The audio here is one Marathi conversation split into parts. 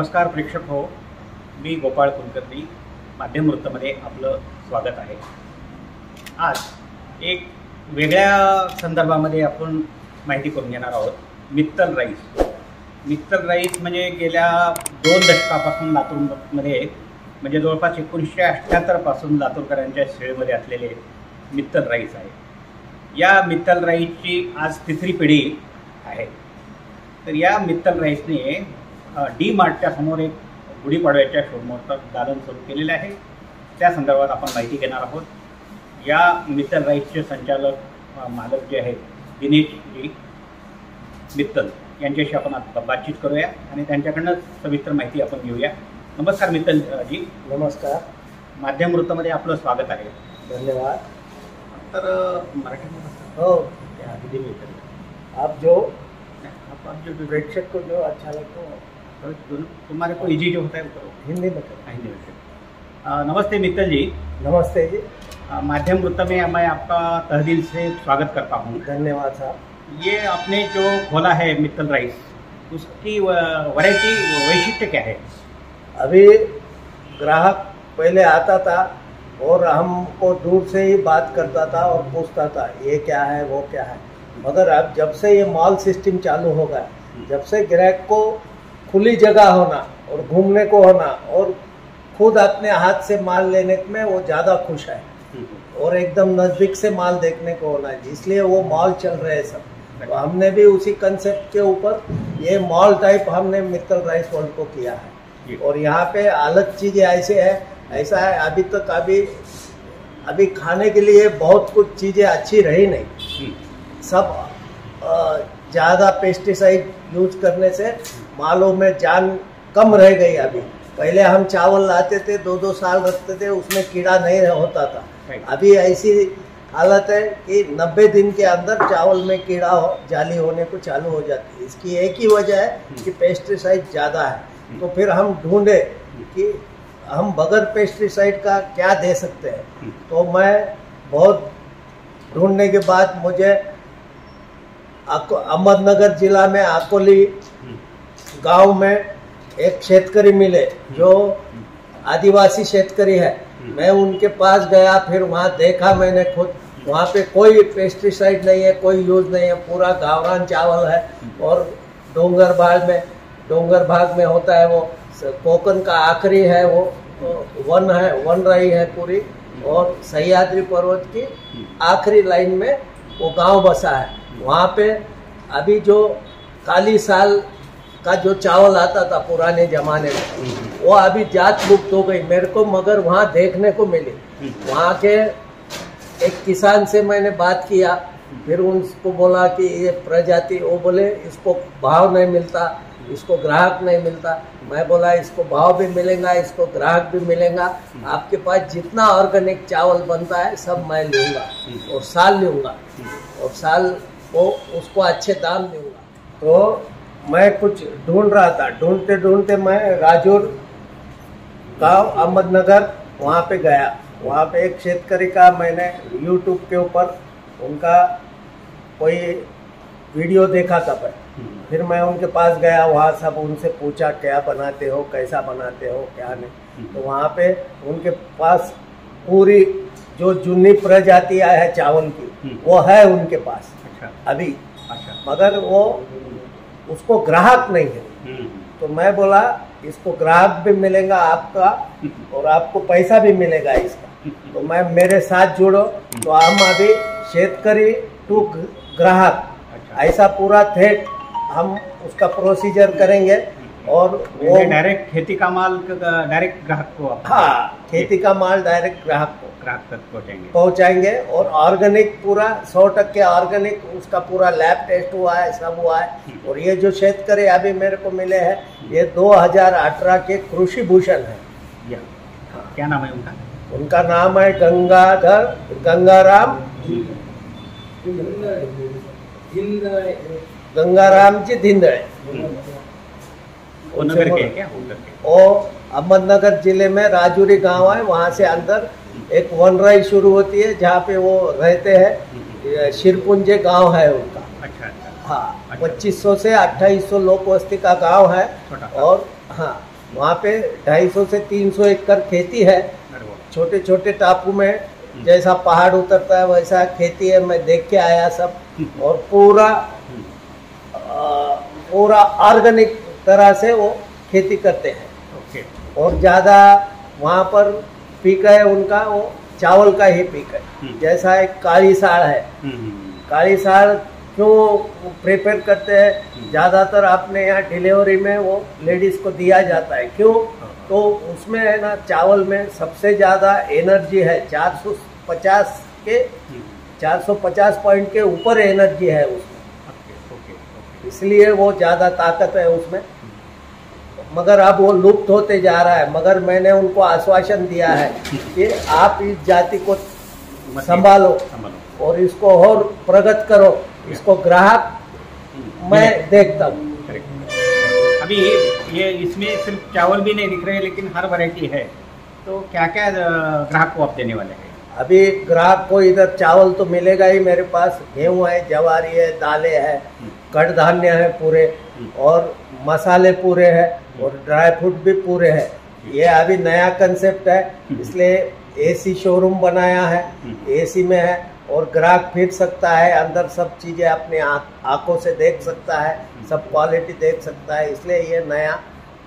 नमस्कार प्रेक्षक हो, मी गोपाळ कुलकर्णी. माध्यम वृत्तमध्ये आपलं स्वागत आहे. आज एक वेगळ्या संदर्भामध्ये आपण माहिती करून घेणार आहोत. मित्तल राईस. मित्तल राईस म्हणजे गेल्या 2 दशकापासून लातूरमध्ये म्हणजे जवळपास 1978 पासून लातूरकरांच्या शेळीमध्ये असलेले मित्तल राईस आहे. या मित्तल राईसची आज 3री पिढी आहे. तर या मित्तल राईसने डी मार्टच्या समोर एक गुढीपाडव्याच्या शोमोर्चं दालन सुरू केलेलं आहे. त्या संदर्भात आपण माहिती घेणार आहोत. या मित्तल राईसचे संचालक मालक जे आहेत दिनेशजी मित्तल यांच्याशी आपण आता बातचीत करूया आणि त्यांच्याकडनं सविस्तर माहिती आपण घेऊया. नमस्कार मित्तल जी. नमस्कार. माध्यम वृत्तमध्ये आपलं स्वागत आहे. धन्यवाद. तर मराठी हो, हिंदी में आप जो प्रेक्षक को जो अच्छा लगता है तुम्हारे को इजी जो होता है वो करो. हिंदी में करो. हिंदी में. नमस्ते मित्तल जी. नमस्ते जी. माध्यम वृत्त में मैं आपका तहे दिल से स्वागत करता हूँ. धन्यवाद साहब. ये आपने जो खोला है मित्तल राइस, उसकी वैरायटी वैशिष्ट्य क्या है? अभी ग्राहक पहले आता था और हमको दूर से ही बात करता था और पूछता था ये क्या है वो क्या है. मगर अब जब से ये मॉल सिस्टम चालू हो गया, जब से ग्राहक को खुली जगह होना और घूमने को होना और खुद अपने हाथ से माल लेने में वो ज़्यादा खुश है और एकदम नज़दीक से माल देखने को होना है, इसलिए वो मॉल चल रहे हैं सब. तो हमने भी उसी कंसेप्ट के ऊपर ये मॉल टाइप हमने मित्तल राइस वर्ल्ड को किया है. और यहाँ पे अलग चीज़ें ऐसा है अभी तक अभी खाने के लिए बहुत कुछ चीज़ें अच्छी रही नहीं. सब ज़्यादा पेस्टिसाइड यूज करने से मालों में जान कम रह गई. अभी पहले हम चावल लाते थे 2-2 साल रखते थे, उसमें कीड़ा नहीं होता था. अभी ऐसी हालत है कि 90 दिन के अंदर चावल में कीड़ा जाली होने को चालू हो जाती है. इसकी एक ही वजह है कि पेस्टिसाइड ज़्यादा है. तो फिर हम ढूंढे कि हम बगैर पेस्टिसाइड का क्या दे सकते हैं. तो मैं बहुत ढूंढने के बाद मुझे अहमदनगर जिला में अकोली गांव में एक शेतकरी मिले जो आदिवासी शेतकरी है. मैं उनके पास गया, फिर वहाँ देखा मैंने खुद. वहाँ पे कोई पेस्टिसाइड नहीं है, कोई यूज नहीं है, पूरा गावरान चावल है. और डोंगर भाग में होता है वो कोकन का आखिरी है, वो वन रही है पूरी. और सह्याद्री पर्वत की आखिरी लाइन में वो गांव बसा है. वहाँ पे अभी जो काली साल का जो चावल आता था पुराने जमाने में, वो अभी जात मुक्त हो गई मेरे को, मगर वहाँ देखने को मिली. वहाँ के एक किसान से मैंने बात किया, फिर उनको बोला कि ये प्रजाति, वो बोले इसको भाव नहीं मिलता, इसको ग्राहक नहीं मिलता. मैं बोला इसको भाव भी मिलेगा, इसको ग्राहक भी मिलेगा. आपके पास जितना ऑर्गेनिक चावल बनता है सब मैं लूँगा और साल लूँगा और साल वो उसको अच्छे दाम दूँगा. तो मैं कुछ ढूंढ रहा था, ढूंढते मैं राजूर गाँव अहमदनगर वहाँ पे गया. वहाँ पे एक शेतकरी का मैंने यूट्यूब के ऊपर उनका कोई वीडियो देखा था. फिर मैं उनके पास गया, वहाँ सब उनसे पूछा क्या बनाते हो, कैसा बनाते हो, क्या नहीं. तो वहाँ पे उनके पास पूरी जो जुन्नी प्रजातियाँ है चावल की वो है उनके पास अभी. मगर वो उसको ग्राहक नहीं है. तो मैं बोला इसको ग्राहक भी मिलेगा आपका और आपको पैसा भी मिलेगा इसका. तो मैं मेरे साथ जुड़ो. तो हम अभी शेतकरी टू ग्राहक ऐसा पूरा थेट हम उसका प्रोसीजर करेंगे. और वो डायरेक्ट खेती का माल डायरेक्ट ग्राहक को. हाँ, खेती का माल डायरेक्ट ग्राहक तक पहुँचाएंगे. और ऑर्गेनिक पूरा 100% ऑर्गेनिक उसका पूरा लैब टेस्ट हुआ है, सब हुआ है. और ये जो शेतकरी अभी मेरे को मिले हैं ये 2018 के कृषि भूषण है. क्या नाम है उनका? उनका नाम है गंगाराम जी धिंदड़े. वो नगर के क्या? वो अहमदनगर जिले में राजूरी गांव है. वहाँ से अंदर एक वनराई शुरू होती है जहाँ पे वो रहते हैं. शिरपुंजे गांव है उनका. हाँ, 2500 से 2800 लोक वस्ती का गांव है. और हाँ, वहाँ पे 250 से 300 एकड़ खेती है। अरे वाह। छोटे छोटे टापू में जैसा पहाड़ उतरता है वैसा खेती है, मैं देख के आया सब। और पूरा ऑर्गेनिक तरह से वो खेती करते हैं। ओके। और ज़्यादा वहाँ पर पीक है उनका, वो चावल का ही पीक है। जैसा एक काली साड़ है, काली साड़ क्यों प्रेफर करते हैं, ज़्यादातर आपने यहाँ डिलीवरी में वो लेडीज़ को दिया जाता है। क्यों? तो उसमें है ना, चावल में सबसे ज़्यादा एनर्जी है। 450 पॉइंट के ऊपर एनर्जी है उसमें, इसलिए वो ज़्यादा ताकत है उसमें। मगर अब वो लुप्त होते जा रहा है। मगर मैंने उनको आश्वासन दिया है कि आप इस जाति को संभालो और इसको और प्रगत करो, इसको ग्राहक मैं देखता हूँ। अभी ये इसमें सिर्फ चावल भी नहीं दिख रहे, लेकिन हर वैरायटी है। तो क्या क्या ग्राहक को आप देने वाले हैं? अभी ग्राहक को इधर चावल तो मिलेगा ही, मेरे पास गेहूं है, जवारी है, दालें है, कट धान्य है पूरे, और मसाले पूरे हैं, और ड्राई फ्रूट भी पूरे हैं। ये अभी नया कंसेप्ट है, इसलिए एसी शोरूम बनाया है, एसी में है, और ग्राहक फिर सकता है अंदर, सब चीजें अपने आंखों से देख सकता है, सब क्वालिटी देख सकता है। इसलिए ये नया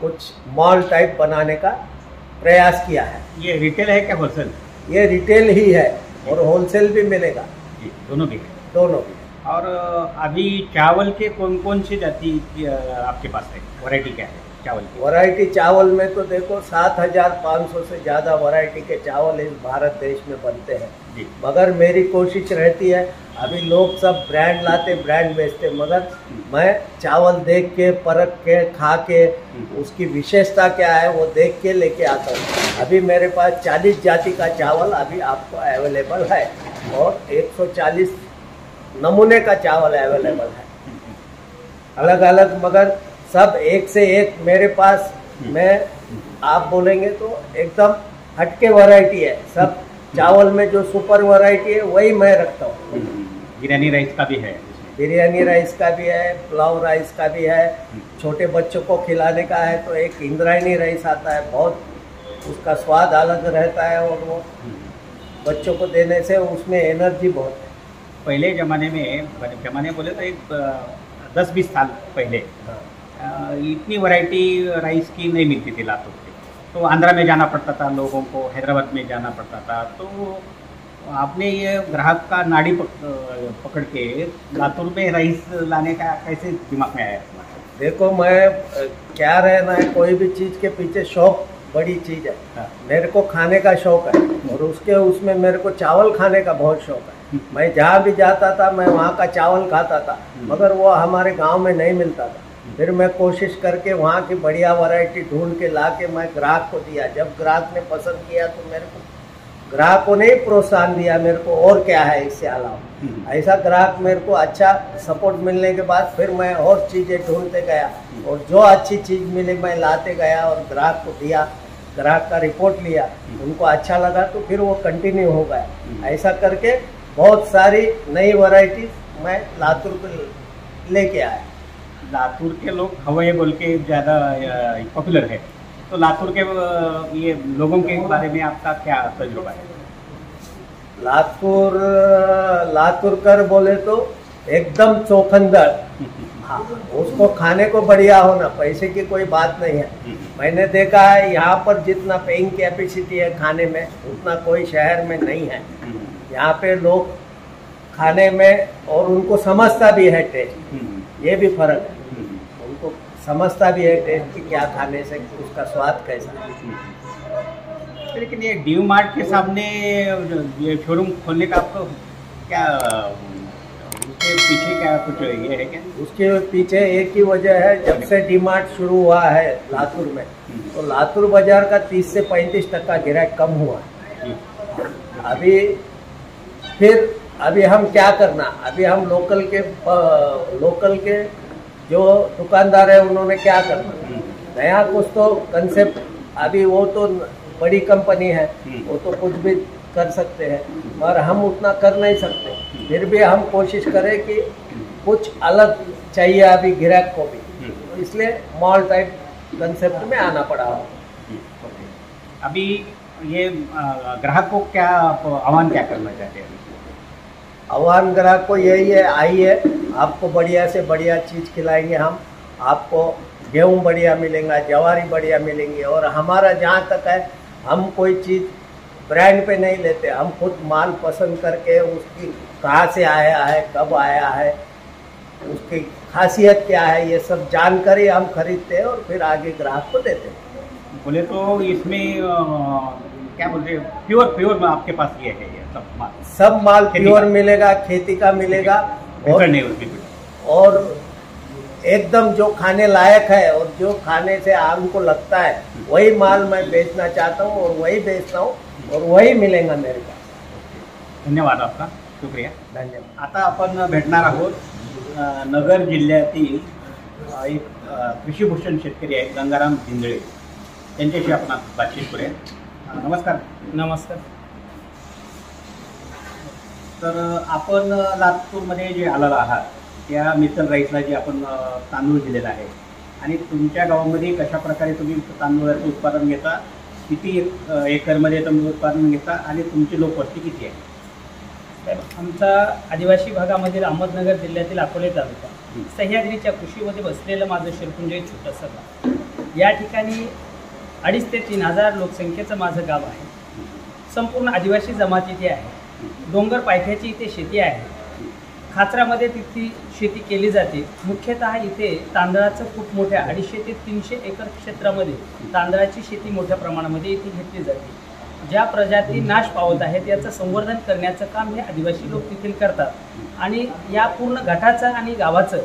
कुछ मॉल टाइप बनाने का प्रयास किया है। ये रिटेल है क्या होलसेल? ये रिटेल ही है और होलसेल भी मिलेगा। जी, दोनों भी है। दोनों भी। और अभी चावल के कौन कौन सी जाति आपके पास है? वैरायटी क्या है चावल की? वैरायटी चावल में तो देखो 7,500 से ज़्यादा वैरायटी के चावल इस भारत देश में बनते हैं। जी। मगर मेरी कोशिश रहती है, अभी लोग सब ब्रांड लाते, ब्रांड बेचते, मगर मैं चावल देख के, परख के, खा के, उसकी विशेषता क्या है वो देख के लेके आता हूँ। अभी मेरे पास 40 जाति का चावल अभी आपको अवेलेबल है, और 140 नमूने का चावल अवेलेबल है, अलग अलग, मगर सब एक से एक मेरे पास में आप बोलेंगे तो एकदम हटके वैरायटी है। सब चावल में जो सुपर वैरायटी है वही मैं रखता हूँ। बिरयानी राइस का भी है इसमें? बिरयानी राइस का भी है, पुलाव राइस का भी है, छोटे बच्चों को खिलाने का है तो एक इंद्रायणी राइस आता है, बहुत उसका स्वाद अलग रहता है, और वो बच्चों को देने से उसमें एनर्जी बहुत है। पहले जमाने बोले तो एक 10-20 साल पहले इतनी वैरायटी राइस की नहीं मिलती थी लातूर में, तो आंध्रा में जाना पड़ता था लोगों को, हैदराबाद में जाना पड़ता था। तो आपने ये ग्राहक का नाड़ी पकड़ के लातूर में राइस लाने का कैसे दिमाग में आया? देखो, मैं क्या रहना है, कोई भी चीज़ के पीछे शौक बड़ी चीज़ है। हाँ। मेरे को खाने का शौक है, और उसमें मेरे को चावल खाने का बहुत शौक है। मैं जहाँ भी जाता था मैं वहाँ का चावल खाता था, मगर वो हमारे गांव में नहीं मिलता था। फिर मैं कोशिश करके वहाँ की बढ़िया वैरायटी ढूंढ के ला के मैं ग्राहक को दिया। जब ग्राहक ने पसंद किया तो मेरे को, ग्राहकों ने ही प्रोत्साहन दिया मेरे को, और क्या है इससे अलावा। ऐसा ग्राहक मेरे को अच्छा सपोर्ट मिलने के बाद फिर मैं और चीज़ें ढूंढते गया, और जो अच्छी चीज़ मिली मैं लाते गया और ग्राहक को दिया। ग्राहक का रिपोर्ट लिया, उनको अच्छा लगा तो फिर वो कंटिन्यू हो गया। ऐसा करके बहुत सारी नई वैरायटीज मैं लातूर को लेके आया। लातूर के लोग हवाई बोल के ज़्यादा पॉपुलर है, तो लातूर के ये लोगों के बारे में आपका क्या तजुर्बा है? लातूर कर बोले तो एकदम चौखंदर। हाँ, उसको खाने को बढ़िया होना, पैसे की कोई बात नहीं है। मैंने देखा है यहाँ पर जितना पेइंग कैपेसिटी है खाने में, उतना कोई शहर में नहीं है। यहाँ पे लोग खाने में, और उनको समझता भी है टेस्ट, ये भी फर्क है। उनको समझता भी है टेस्ट कि क्या खाने से उसका स्वाद कैसा है। लेकिन ये डी मार्ट के सामने ये शोरूम खोलने का आपको क्या, उसके पीछे क्या कुछ ये है क्या? उसके पीछे एक ही वजह है, जब से डी मार्ट शुरू हुआ है लातूर में, तो लातूर बाजार का 30 से 35% गिराक कम हुआ है। अभी हम क्या करना, अभी हम लोकल के जो दुकानदार है उन्होंने क्या करना, नया कुछ तो कंसेप्ट। अभी वो तो बड़ी कंपनी है, वो तो कुछ भी कर सकते हैं, पर हम उतना कर नहीं सकते। फिर भी हम कोशिश करें कि कुछ अलग चाहिए अभी ग्राहक को भी, तो इसलिए मॉल टाइप कंसेप्ट में आना पड़ा। ओके। अभी ये ग्राहक को क्या आप आह्वान क्या करना चाहते हैं? आह्वान ग्राहक को यही है, आइए, आपको बढ़िया से बढ़िया चीज़ खिलाएंगे हम। आपको गेहूँ बढ़िया मिलेगा, जवारी बढ़िया मिलेंगी। और हमारा जहाँ तक है, हम कोई चीज़ ब्रांड पे नहीं लेते, हम खुद माल पसंद करके उसकी कहाँ से आया है, कब आया है, उसकी खासियत क्या है, ये सब जानकारी हम खरीदते हैं और फिर आगे ग्राहक को देते हैं। बोले तो इसमें क्या बोलते हैं, प्योर आपके पास ये है, ये सब माल खेती प्योर का मिलेगा, खेती का मिलेगा। भेसळ नहीं होती। और एकदम जो खाने लायक है और जो खाने से हमको लगता है वही माल मैं बेचना चाहता हूँ और वही बेचता हूँ और वही मिलेगा मेरे पास। धन्यवाद आपका, शुक्रिया। धन्यवाद। आता आपण भेटणार आहोत नगर जिल्ह्यातील एक कृषीभूषण शेतकरी आहेत गंगाराम जिंदळे, त्यांच्याशी आपण आज बातचीत करूया। नमस्कार। नमस्कार। तर आपण लातूरमध्ये जे आलेला आहात त्या मित्तल राईसला जे आपण तांदूळ दिलेला आहे आणि तुमच्या गावामध्ये कशा प्रकारे तुम्ही तांदूळाचं उत्पादन घेता, किती एकरमध्ये तुम्ही उत्पादन घेता आणि तुमची लोकवस्ती किती आहे? आमचा आदिवासी भागामधील अहमदनगर जिल्ह्यातील अकोले तालुका सह्याद्रीच्या कृषीमध्ये बसलेलं माझं शिरपुंज एक छोटंसं गाव। या ठिकाणी 2,500 ते 3,000 लोकसंख्येचं माझं गाव आहे। संपूर्ण आदिवासी जमात इथे आहे। डोंगर पायथ्याची इथे शेती आहे। खाचरामध्ये तिथे शेती केली जाते। मुख्यतः इथे तांदळाचं खूप मोठ्या 250 ते 300 एकर क्षेत्रामध्ये तांदळाची शेती मोठ्या प्रमाणामध्ये इथे घेतली जाते। ज्या प्रजाती नाश पावत आहेत याचं संवर्धन करण्याचं काम हे आदिवासी लोक तिथील करतात आणि या पूर्ण गटाचं आणि गावाचं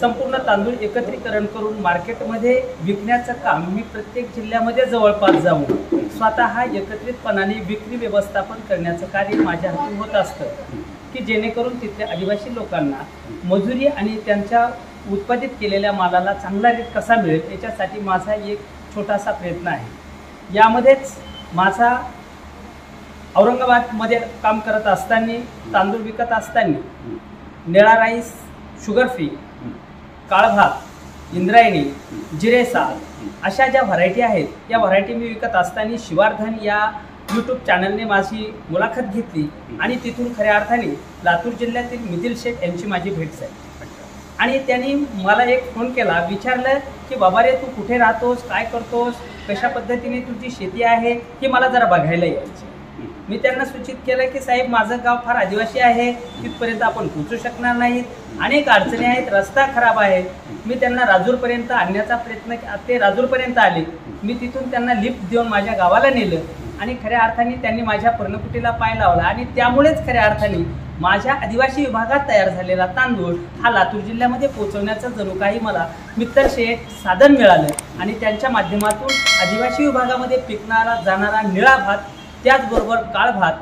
संपूर्ण तांदूळ एकत्रीकरण करून मार्केटमध्ये विकण्याचं काम मी प्रत्येक जिल्ह्यामध्ये जवळपास जाऊन स्वतः एकत्रितपणाने विक्री व्यवस्थापन करण्याचं कार्य माझ्या हातून होत असतं की जेणेकरून तिथल्या आदिवासी लोकांना मजुरी आणि त्यांच्या उत्पादित केलेल्या मालाला चांगला रेट कसा मिळेल याच्यासाठी माझा एक छोटासा प्रयत्न आहे। यामध्येच माझा औरंगाबादमध्ये काम करत असताना तांदूळ विकत असताना निळा राईस, शुगर फ्री, काळभात, इंद्रायणी, जिरेसाल अशा ज्या व्हरायटी आहेत या व्हरायटी मी विकत असताना शिवारधन या यूट्यूब चॅनलने माझी मुलाखत घेतली आणि तिथून खऱ्या अर्थाने लातूर जिल्ह्यातील मिथिल शेठ यांची माझी भेट झाली आणि त्यांनी मला एक फोन केला, विचारलं की बाबा रे तू कुठे राहतोस, काय करतोस, कशा पद्धतीने तुझी शेती आहे ही मला जरा बघायला यायची। मी त्यांना सूचित केलं की साहेब माझं गाव फार आदिवासी आहे, तिथपर्यंत आपण पोहोचू शकणार नाहीत, अनेक अडचणी आहेत, रस्ता खराब आहे। मी त्यांना राजूरपर्यंत आणण्याचा प्रयत्न केला, ते राजूरपर्यंत आले। मी तिथून त्यांना लिफ्ट देऊन माझ्या गावाला नेलं आणि खऱ्या अर्थाने त्यांनी माझ्या पर्णकुटीला पाय लावला आणि त्यामुळेच खऱ्या अर्थाने माझ्या आदिवासी विभागात तयार झालेला तांदूळ हा लातूर जिल्ह्यामध्ये पोहोचवण्याचं जणू काही मला मित्तल शेठ साधन मिळालं आणि त्यांच्या माध्यमातून आदिवासी विभागामध्ये पिकणारा जाणारा निळा भात, त्याचबरोबर काळ भात,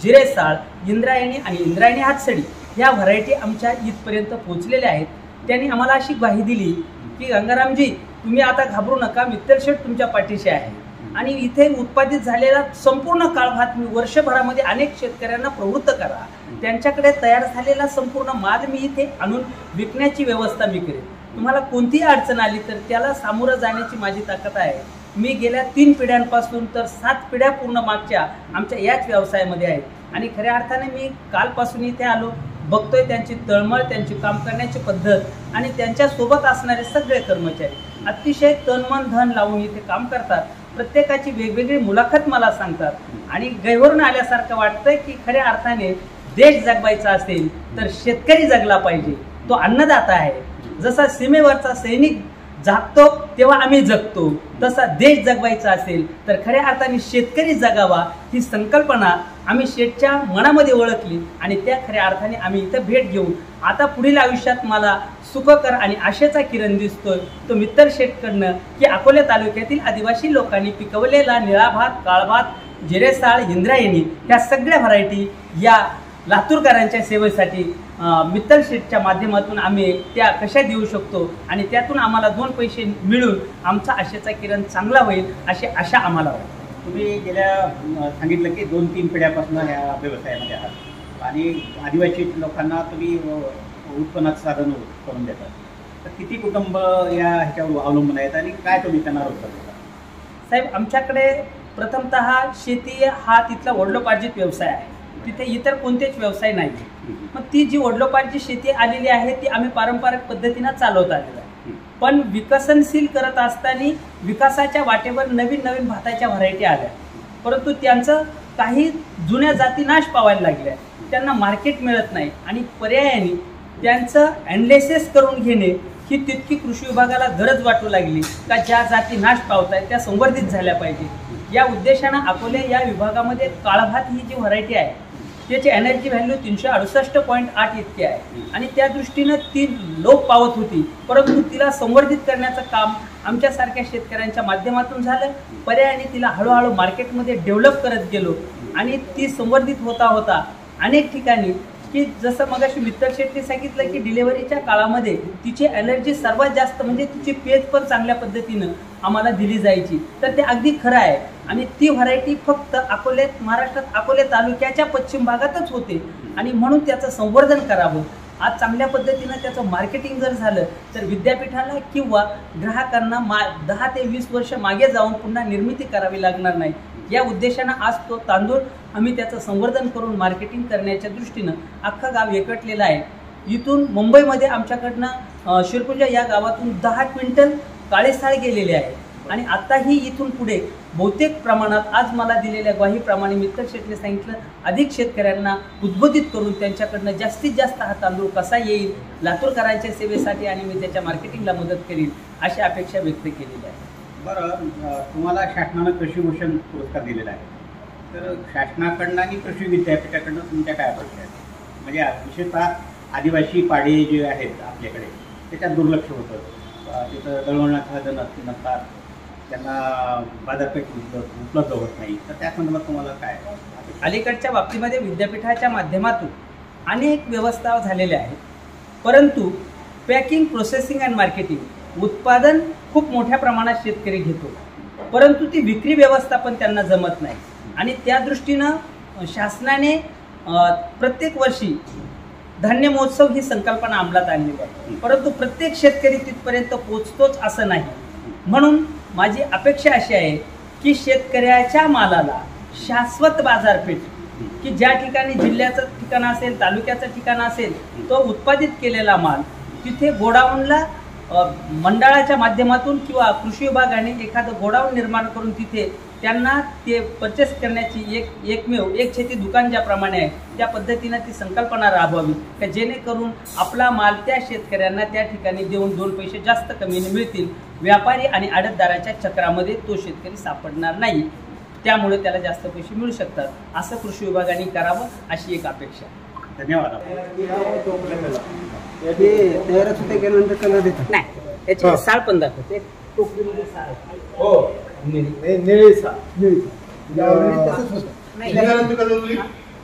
जिरेसाळ, इंद्रायणी आणि इंद्रायणी हातसडी ह्या व्हरायटी आमच्या इथपर्यंत पोहोचलेल्या आहेत। त्यांनी आम्हाला अशी ग्वाही दिली की गंगारामजी तुम्ही आता घाबरू नका, मित्तल शेठ तुमच्या पाठीशी आहे आणि इथे उत्पादित झालेला संपूर्ण काळ भात मी वर्षभरामध्ये अनेक शेतकऱ्यांना प्रवृत्त करा, त्यांच्याकडे तयार झालेला संपूर्ण माल मी इथे आणून विकण्याची व्यवस्था मी करेन। तुम्हाला कोणतीही अडचण आली तर त्याला सामोरं जाण्याची माझी ताकद आहे। मी गेल्या 3 पिढ्यांपासून तर 7 पिढ्या पूर्ण मागच्या आमच्या याच व्यवसायामध्ये आहेत आणि खऱ्या अर्थाने मी कालपासून इथे आलो, बघतोय त्यांची तळमळ, त्यांची काम करण्याची पद्धत आणि त्यांच्यासोबत असणारे सगळे कर्मचारी अतिशय तन मन धन लावून इथे काम करतात। प्रत्येकाची वेगवेगळी मुलाखत मला सांगतात आणि गैवरून आल्यासारखं वाटतंय की खऱ्या अर्थाने देश जगवायचा असेल तर शेतकरी जगला पाहिजे, तो अन्नदाता आहे। जसा सीमेवरचा सैनिक जागतो तेव्हा आम्ही जगतो, तसा देश जगवायचा असेल तर खऱ्या अर्थाने शेतकरी जगावा ही संकल्पना आम्ही शेठच्या मनामध्ये ओळखली आणि त्या खऱ्या अर्थाने आम्ही इथं भेट घेऊन आता पुढील आयुष्यात मला सुखकर आणि आशेचा किरण दिसतोय तो मित्तल शेठकडनं की अकोले तालुक्यातील आदिवासी लोकांनी पिकवलेला निळा भात, काळ भात, जिरेसाळ, इंद्रायणी ह्या सगळ्या व्हरायटी या लातूरकरांच्या सेवेसाठी मित्तल शेठच्या माध्यमातून आम्ही त्या कशा देऊ शकतो आणि त्यातून आम्हाला 2 पैसे मिळून आमचा आशेचा किरण चांगला होईल अशी आशा आम्हाला वाटते। तुम्ही गेल्या सांगितलं की 2-3 पिढ्यापासून ह्या व्यवसायामध्ये आहात आणि आदिवासी लोकांना तुम्ही उत्पन्नाचं साधन करून देतात, तर किती कुटुंब या ह्याच्यावर अवलंबून आहेत आणि काय तुम्ही त्यांना रोजगार देता? साहेब, आमच्याकडे प्रथमतः शेती हा तिथला वडिलोपार्जित व्यवसाय आहे. तिथे इतर कोणतेच व्यवसाय नाही. मग ती जी वडिलोपार्जित शेती आलेली आहे ती आम्ही पारंपरिक पद्धतीनं चालवत आलेलो आहे. पण विकसनशील करत असताना विकासाच्या वाटेवर नवीन नवीन भाताच्या व्हरायटी आल्या, परंतु त्यांचं काही जुन्या जाती नाश पावायला लागल्या. त्यांना मार्केट मिळत नाही आणि पर्यायाने त्यांचं ॲनालिसिस करून घेणे ही तितकी कृषी विभागाला गरज वाटू लागली का ज्या जाती नाश पावत आहेत त्या संवर्धित झाल्या पाहिजे. या उद्देशानं अकोले या विभागामध्ये काळभात ही जी व्हरायटी आहे त्याची एनर्जी व्हॅल्यू 368.8 इतकी आहे आणि त्या दृष्टीनं ती लोप पावत होती, परंतु तिला संवर्धित करण्याचं काम आमच्यासारख्या शेतकऱ्यांच्या माध्यमातून झालं. पर्यायाने तिला हळूहळू मार्केटमध्ये डेव्हलप करत गेलो आणि ती संवर्धित होता होता अनेक ठिकाणी की जसं मगाशी मित्तल शेट्टी सांगितलं की डिलिव्हरीच्या काळामध्ये तिची एनर्जी सर्वात जास्त म्हणजे तिची पेज पण चांगल्या पद्धतीनं आम्हाला दिली जायची. तर ते अगदी खरं आहे आणि ती व्हरायटी फक्त अकोले महाराष्ट्रात अकोले तालुक्याच्या पश्चिम भागातच होते आणि म्हणून त्याचं संवर्धन करावं. आज चांगल्या पद्धतीनं त्याचं मार्केटिंग जर झालं तर विद्यापीठाला किंवा ग्राहकांना 10 ते 20 वर्ष मागे जाऊन पुन्हा निर्मिती करावी लागणार नाही. या उद्देशानं आज तो तांदूळ आम्ही त्याचं संवर्धन करून मार्केटिंग करण्याच्या दृष्टीनं अख्खं गाव एकटलेलं आहे. इथून मुंबईमध्ये आमच्याकडनं शिरपुंजा या गावातून 10 क्विंटल काळेसाळ गेलेले आहे आणि आत्ताही इथून पुढे बहुतेक प्रमाणात आज मला दिलेल्या ग्वाहीप्रमाणे मित्तल शेट्टीने सांगितलं अधिक शेतकऱ्यांना उद्बोधित करून त्यांच्याकडनं जास्तीत जास्त हा तांदूळ कसा येईल लातूरकरांच्या सेवेसाठी आणि मी त्याच्या मार्केटिंगला मदत करीन अशी अपेक्षा व्यक्त केलेली आहे. बरं, तुम्हाला शासनानं कृषीभूषण पुरस्कार दिलेला आहे, तर शासनाकडनं आणि कृषी विद्यापीठाकडनं तुमच्या काय अपेक्षा आहेत? म्हणजे विशेषतः आदिवासी पाडे जे आहेत आपल्याकडे त्याच्यात दुर्लक्ष होतं. तिथं दळवण्याचा साधन नसतात, त्यांना बाजारपेठ उपलब्ध होत नाही, तर त्या संदर्भात तुम्हाला काय? अलीकडच्या बाबतीमध्ये विद्यापीठाच्या माध्यमातून अनेक व्यवस्था झालेल्या आहेत, परंतु पॅकिंग, प्रोसेसिंग अँड मार्केटिंग उत्पादन खूप मोठ्या प्रमाणात शेतकरी घेतो, परंतु ती विक्री व्यवस्थापन त्यांना जमत नाही आणि त्या दृष्टीनं शासनाने प्रत्येक वर्षी धान्य महोत्सव ही संकल्पना अंमलात आणली आहे, परंतु प्रत्येक शेतकरी तिथपर्यंत पोचतोच असं नाही. म्हणून माझी अपेक्षा अशी आहे की शेतकऱ्याच्या मालाला शाश्वत बाजारपेठ की ज्या ठिकाणी जिल्ह्याचं ठिकाण असेल, तालुक्याचं ठिकाण असेल, तो उत्पादित केलेला माल तिथे गोडाऊनला मंडळाच्या माध्यमातून किंवा कृषी विभागाने एखादं गोडाऊन निर्माण करून तिथे त्यांना ते परचेस करण्याची एक शेती दुकान ज्याप्रमाणे आहे त्या पद्धतीनं ती संकल्पना राबवावी का जेणेकरून आपला माल त्या शेतकऱ्यांना त्या ठिकाणी देऊन 2 पैसे जास्त कमीने मिळतील. व्यापारी आणि आडतदाराच्या चक्रामध्ये तो शेतकरी सापडणार नाही, त्यामुळे त्याला जास्त पैसे मिळू शकतात. असं कृषी विभागाने करावं अशी एक अपेक्षा. धन्यवाद. नाही त्याची साळ पण दाखवते टोकरीमध्ये साळ हो निळी साळ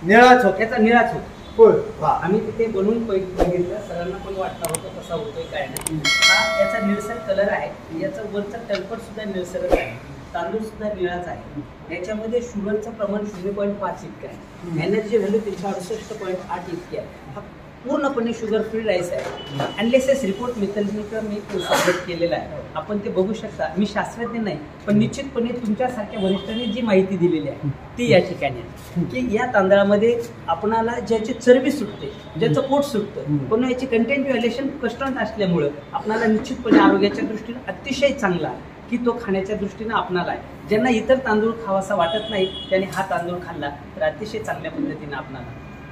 निळाच होता, त्याचा निळाच होता. होय. आम्ही तिथे बनवून बघितलं, सरांना पण वाटला होता कसा होतोय काय नाही. हा याचा निळसर कलर आहे, याचं वरचं टलपट सुद्धा निळसरच आहे, तांदूळ सुद्धा निळाच आहे. याच्यामध्ये शुगरचं प्रमाण 0.5 इतकं आहे, एनर्जी व्हॅल्यू 368.8 इतकी आहे. हा पूर्णपणे शुगर फ्री राईस आहे. अनलेसेस रिपोर्ट मित्तलजीकर मी सबमिट केलेला आहे, आपण ते बघू शकता. मी शास्त्रज्ञ नाही, पण निश्चितपणे तुमच्यासारख्या वरिष्ठांनी जी माहिती दिलेली आहे ती या ठिकाणी आहे की या तांदळामध्ये आपणाला ज्याची चरबी सुटते, ज्याचं पोट सुटतं, पण याची कंटेंट व्हॅल्युएशन कस्टंट असल्यामुळं आपणाला निश्चितपणे आरोग्याच्या दृष्टीने अतिशय चांगला की तो खाण्याच्या दृष्टीनं आपणाला आहे. ज्यांना इतर तांदूळ खावासा वाटत नाही त्यांनी हा तांदूळ खाल्ला तर अतिशय चांगल्या पद्धतीनं आपणाला,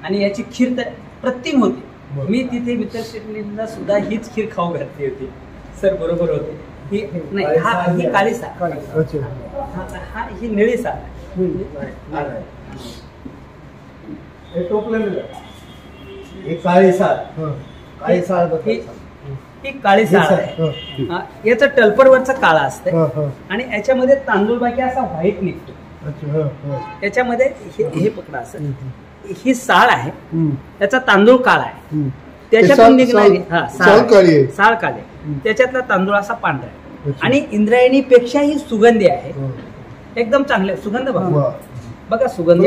आणि याची खीर तर अप्रतिम होती. मी तिथे मित्तल शेट्टींना सुद्धा हीच खीर खाऊ घातली होती. सर बरोबर होते. ही नाही, ही काळी साळ, हा ही निळी साळ. ही काळी साळ, काळी साळ ही काळी साळ आहे. याचं टलपडवरचं काळा असतं आणि याच्यामध्ये तांदूळ बाकी असा व्हाईट निघतो. याच्यामध्ये हे पकडा असं, ही साळ आहे, त्याचा तांदूळ काळा आहे, त्याच्यातून निघणारी साळ काळी, त्याच्यातला तांदूळ असा पांढरा आहे आणि इंद्रायणी पेक्षाही सुगंधी आहे, एकदम चांगले सुगंध बघा. बघा सुगंध,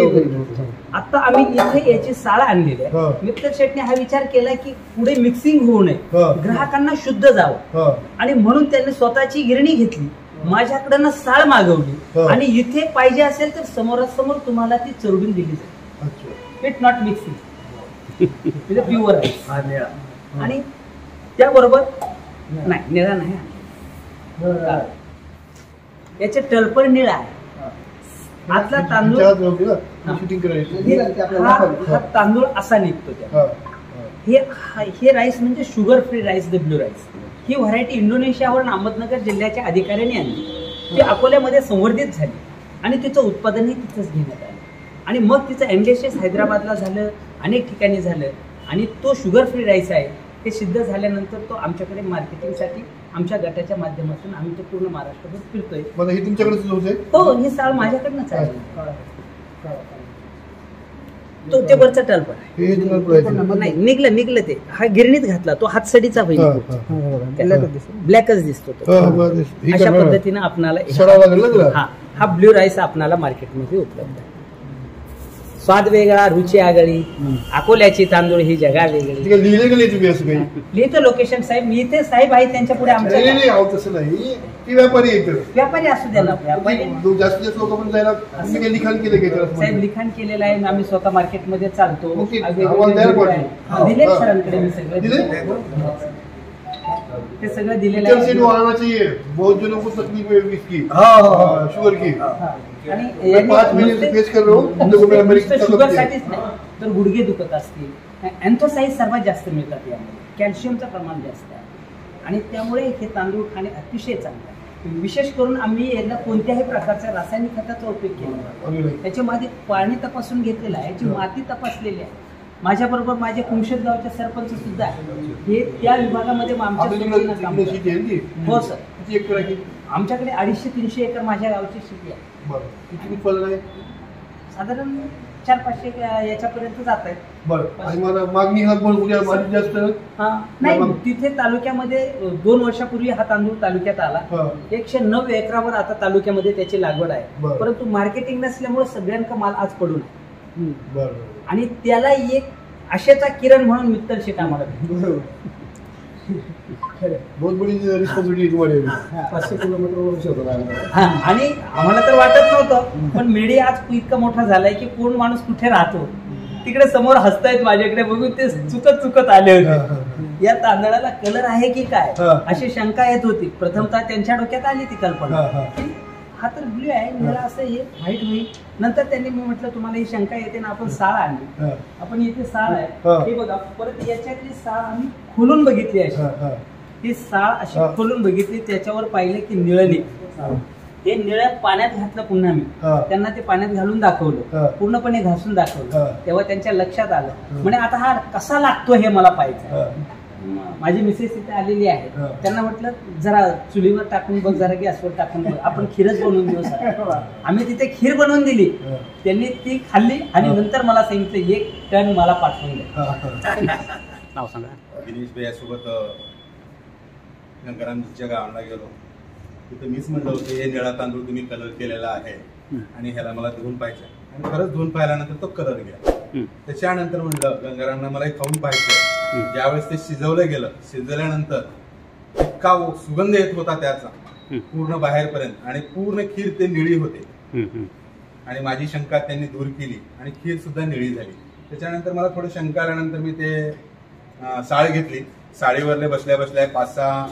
आता आम्ही इथे याची साळ आणलेली आहे. मित्तल शेटने हा विचार केला की पुढे मिक्सिंग होऊ नये, ग्राहकांना शुद्ध जावं, आणि म्हणून त्यांनी स्वतःची गिरणी घेतली, माझ्याकडनं साळ मागवली, आणि इथे पाहिजे असेल तर समोरासमोर तुम्हाला ती चरडून दिली जाईल. इट नॉट मिक्सिंग, प्युअर आहे. आणि त्याबरोबर नाही, निळा नाही, याचे टळपण निळा आहे. आतला तांदूळ, हा तांदूळ असा निघतो त्या. हे राईस म्हणजे sugar free rice, the blue rice. ही व्हरायटी इंडोनेशियावरून अहमदनगर जिल्ह्याच्या अधिकाऱ्यांनी आणली, ती अकोल्यामध्ये संवर्धित झाली आणि तिचं उत्पादनही तिथंच घेण्यात आलं. आणि मग तिचं एम्बेसिस हैदराबादला झालं, अनेक ठिकाणी झालं, आणि तो शुगर फ्री राईस आहे हे सिद्ध झाल्यानंतर तो आमच्याकडे मार्केटिंगसाठी आमच्या गटाच्या माध्यमातून आम्ही तो पूर्ण महाराष्ट्रभर फिरतोय. हे तुमच्याकडेच होते? हो, ही साळ माझ्याकडनंच आहे. तो ते वरचा टल्प नाही, निघलं ते. हा गिरणीत घातला तो हातसडीचा होईल, ब्लॅकच दिसतो तो. अशा पद्धतीने आपणाला हा ब्ल्यू राईस आपणाला मार्केटमध्ये उपलब्ध आहे. स्वाद वेगळा, रुची आगळी, अकोल्याची तांदूळ ही जगा वेगळी. लिहितो लोकेशन साहेब, मी इथे साहेब आहे त्यांच्या पुढे आमच्या. व्यापारी असू द्या ना, साहेब लिखाण केलेलं आहे. आम्ही स्वतः मार्केटमध्ये चालतो. दिले सरांकडे मी सगळं, ते सगळं दिलेलं आहे. शुगर की शुगर साठीच नाही तर गुडघे दुखत असतील, अँथोसाइज सर्वात जास्त मिळतात यामध्ये, कॅल्शियमचं प्रमाण जास्त आहे, आणि त्यामुळे हे तांदूळ खाणे अतिशय चांगलं आहे. विशेष करून आम्ही याला कोणत्याही प्रकारच्या रासायनिक खताचा उपयोग केला नाही. त्याच्यामध्ये पाणी तपासून घेतलेलं आहे, याची माती तपासलेली आहे. माझ्याबरोबर माझे कुमशेत गावचे सरपंच सुद्धा हे त्या विभागामध्ये हो सर. आमच्याकडे 250-300 एकर माझ्या गावची शेती आहे. साधारण 400-500 याच्यापर्यंत जात आहेत. नाही, तिथे तालुक्यामध्ये 2 वर्षापूर्वी हा तांदूळ तालुक्यात आला. 109 एकरावर आता तालुक्यामध्ये त्याची लागवड आहे, परंतु मार्केटिंग नसल्यामुळे सगळ्यांका माल आज पडून आहे. आणि त्याला एक आशेचा किरण म्हणून मित्तल शेट आम्हाला बहुत बड़ी रिस्पॉन्सिबिलिटी तुम्हारी. 500 किलोमीटर. आणि आम्हाला तर वाटत नव्हतं, पण मीडिया आज इतका मोठा झालाय की कोण माणूस कुठे राहतो तिकडे समोर हसतायत माझ्याकडे बघून ते चुकत आले होते. या तांदळाला कलर आहे की काय अशी शंका येत होती. प्रथमतः त्यांच्या डोक्यात आली ती कल्पना, हा तर ब्ल्यू आहे, निळा असं हे व्हाईट होईल. नंतर त्यांनी मी म्हटलं तुम्हाला ही शंका येते ना, आपण साळ आणली, आपण इथे साळ आहे हे बघा. परत याच्यातली साळ आम्ही खोलून बघितली, अशी ही साळ अशी खोलून बघितली, त्याच्यावर पाहिलं की निळं निघ. हे निळं पाण्यात घातलं पुन्हा मी त्यांना ते पाण्यात घालून दाखवलं, पूर्णपणे घासून दाखवलं. तेव्हा त्यांच्या लक्षात आलं, म्हणजे आता हा कसा लागतो हे मला पाहिजे. माझी मिसेस इथे आलेली आहे, त्यांना म्हटलं जरा चुलीवर टाकून बघ, जरा गॅसवर टाकून बघ, आपण खीरच बनवून देऊ. आम्ही तिथे खीर बनवून दिली, त्यांनी ती खाल्ली आणि नंतर मला सांगितलं 1 टन मला पाठवून द्या. नाव सांगा. दिनेश भाई सोबत गंगारामजीच्या गावाला गेलो, तिथे मीच म्हणलं होतं हे निळा तांदूळ तुम्ही कलर केलेला आहे आणि ह्याला मला धुवून पाहिजे, आणि खरंच धुवून पाहिल्यानंतर तो कलर गेला. त्याच्यानंतर म्हणलं गंगारामना मला खाऊन पाहिजे. ज्यावेळेस ते शिजवलं गेलं, शिजवल्यानंतर इतका सुगंध येत होता त्याचा पूर्ण बाहेरपर्यंत, आणि पूर्ण खीर ते निळी होते. आणि माझी शंका त्यांनी दूर केली आणि खीर सुद्धा निळी झाली. त्याच्यानंतर मला थोडी शंका आल्यानंतर मी ते साळ घेतली, साळीवरले बसल्या बसल्या 5-6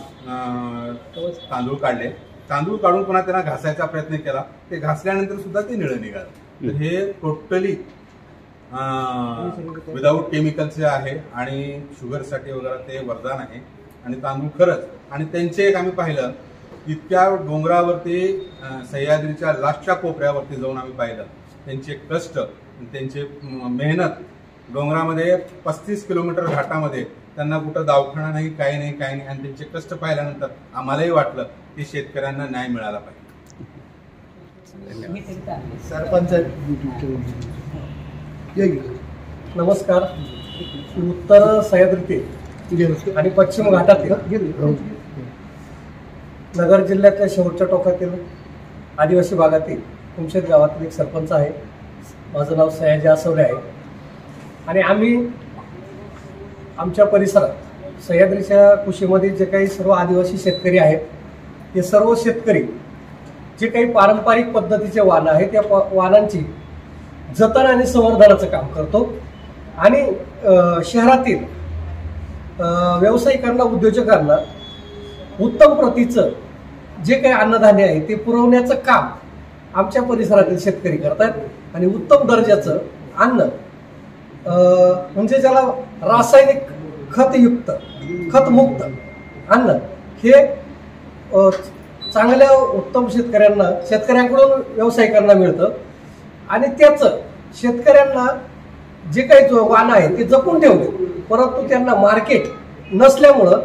तांदूळ काढले. तांदूळ काढून पुन्हा त्यांना घासायचा प्रयत्न केला, ते घासल्यानंतर सुद्धा ते निळं निघालं. तर हे टोटली विदाऊट केमिकलचे आहे आणि शुगरसाठी वगैरे ते वरदान आहे. आणि तांदूळ खरंच, आणि त्यांचे एक आम्ही पाहिलं इतक्या डोंगरावरती सह्याद्रीच्या लास्टच्या कोपऱ्यावरती जाऊन आम्ही पाहिलं त्यांचे कष्ट, त्यांचे मेहनत. डोंगरामध्ये 35 किलोमीटर घाटामध्ये त्यांना कुठं दवाखाना नाही, काही नाही, काही नाही. आणि त्यांचे कष्ट पाहिल्यानंतर आम्हालाही वाटलं की शेतकऱ्यांना न्याय मिळाला पाहिजे. सरपंच नमस्कार. उत्तर सह्याद्रीतील आणि पश्चिम घाटातील नगर जिल्ह्यातल्या शेवटच्या टोकातील आदिवासी भागातील कुमशेत गावातील एक सरपंच आहे. माझं नाव सयाजी आसवडे आहे आणि आम्ही आमच्या परिसरात सह्याद्रीच्या कुशीमध्ये जे काही सर्व आदिवासी शेतकरी आहेत ते सर्व शेतकरी जे काही पारंपरिक पद्धतीचे वाहनं आहेत त्या वाहनांची जतन आणि संवर्धनाचं काम करतो आणि शहरातील व्यावसायिकांना उद्योजकांना उत्तम प्रतीचं जे काही अन्नधान्य आहे ते पुरवण्याचं काम आमच्या परिसरातील शेतकरी करतात आणि उत्तम दर्जाचं अन्न म्हणजे ज्याला रासायनिक खतमुक्त अन्न हे चांगल्या उत्तम शेतकऱ्यांकडून व्यावसायिकांना मिळतं आणि त्याचं शेतकऱ्यांना जे काही वाहन आहे ते जपून ठेवले, परंतु त्यांना मार्केट नसल्यामुळं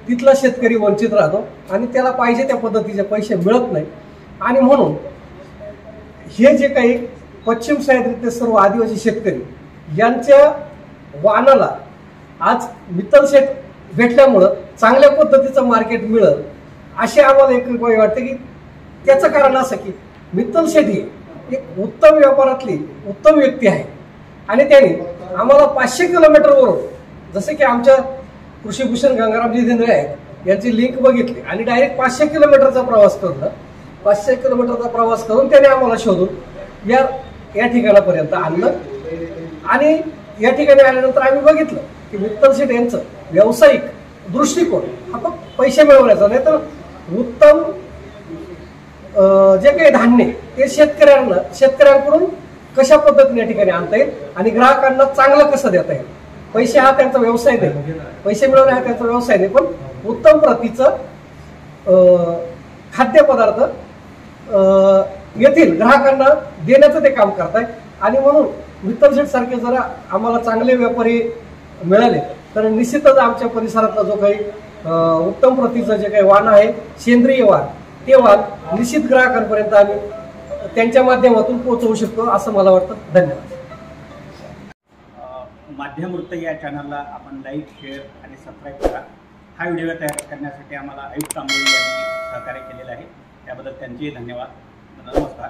तिथला शेतकरी वंचित राहतो आणि त्याला पाहिजे त्या पद्धतीचे पैसे मिळत नाही आणि म्हणून हे जे काही पश्चिम सह्याद्रीतील सर्व आदिवासी शेतकरी यांच्या वाहनाला आज मित्तल शेठ भेटल्यामुळं चांगल्या पद्धतीचं मार्केट मिळेल असे आम्हाला एक वाटते की त्याचं कारण असं की मित्तल शेठ ही एक उत्तम व्यापारातली उत्तम व्यक्ती आहे आणि त्याने आम्हाला 500 किलोमीटरवरून जसे की आमच्या कृषीभूषण गंगारामजी धेंद्रे आहेत यांची लिंक बघितली आणि डायरेक्ट 500 किलोमीटरचा प्रवास करून 500 किलोमीटरचा प्रवास करून त्याने आम्हाला शोधून या ठिकाणापर्यंत आणलं आणि या ठिकाणी आल्यानंतर आम्ही बघितलं की मित्तल शेठ यांचं व्यावसायिक दृष्टिकोन हा फक्त पैसे मिळवण्याचा नाही तर उत्तम जे काही धान्य ते शेतकऱ्यांकडून कशा पद्धतीने या ठिकाणी आणता येईल आणि ग्राहकांना चांगलं कसं देता येईल. पैसे हा त्यांचा व्यवसाय नाही, पैसे मिळवणे हा त्यांचा व्यवसाय नाही, पण उत्तम प्रतीचं खाद्यपदार्थ येथील ग्राहकांना देण्याचं ते काम करताय आणि म्हणून मित्तल शेठ सारखे जर आम्हाला चांगले व्यापारी मिळाले तर निश्चितच आमच्या परिसरातला जो काही उत्तम प्रतीचं जे काही वाण आहे सेंद्रिय वाण ते वाण निश्चित ग्राहकांपर्यंत आम्ही त्यांच्या माध्यमातून पोहोचवू शकतो असं मला वाटतं. धन्यवाद. माध्यमवृत्त या चॅनलला आपण लाईक, शेअर आणि सबस्क्राईब करा. हा व्हिडिओ तयार करण्यासाठी आम्हाला आयुक्त आंबोली यांनी सहकार्य केलेलं आहे, त्याबद्दल त्यांचेही धन्यवाद. नमस्कार.